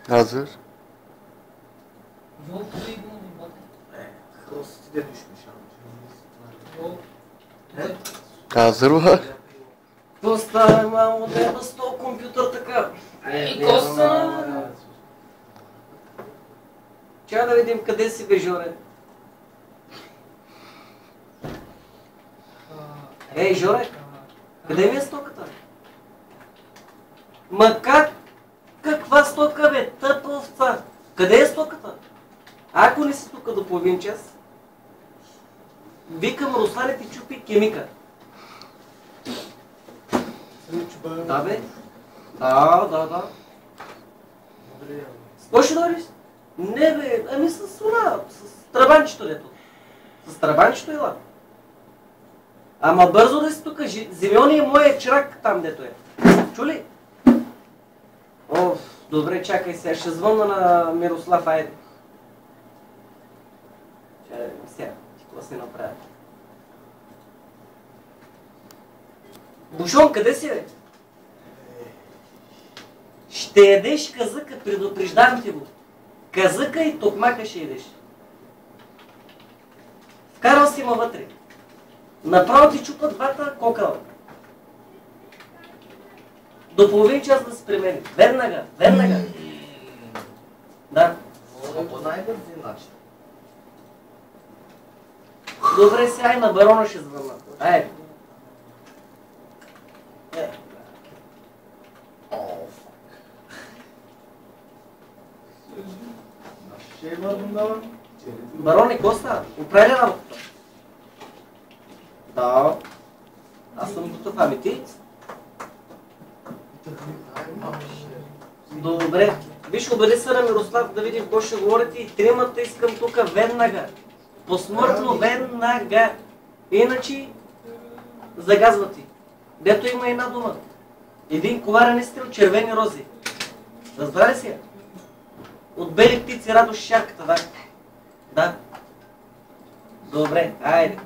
Hazır. Yok duydum bak. Hırsız de düşmüş ama. Yok. Hazır var. Поставя модерна с този компютър така. И коса. Чакай да видим къде си бе, Жоре. Ей, Жоре, къде ми е стоката? Ма как? Каква стока, бе? Тъпа овца. Къде е стоката? Ако не си тук до половин час, викам Руслан и ти чупи кемика. Да, бе. Да. С кой ще дойдеш? Не, бе, ами с она, с трабанчето дето. С трабанчето ела. Ама бързо да си тук, зеления моят чрак там дето е. Чули? О, добре, чакай сега, ще звънна на Мирослав, айде. Чакай, сега, ти какво си направя? Бушон, къде си, бе? Ще ядеш казъка, предупреждавам ти го. Казъка и токмака ще ядеш. Вкарал си ма вътре. Направо ти чупа двата кокала. До половин час да се премени. Веднага. Да. По най-бързи начин. Добре, сега и на барона ще звънна. Айде. Ще е вървам да. Бароне, какво става? Оправи ли работата? Да. Аз съм готов, ами ти? Добре. Виж, обади се на Мирослав да видим какво ще говорите и тримата искам тук веднага. Посмъртно веднага. Иначе загазва ти. Дето има една дума. Един коварен изстрел, червени рози. Разбра ли си я? От бели птици радост шарката, да? Да. Добре, айде.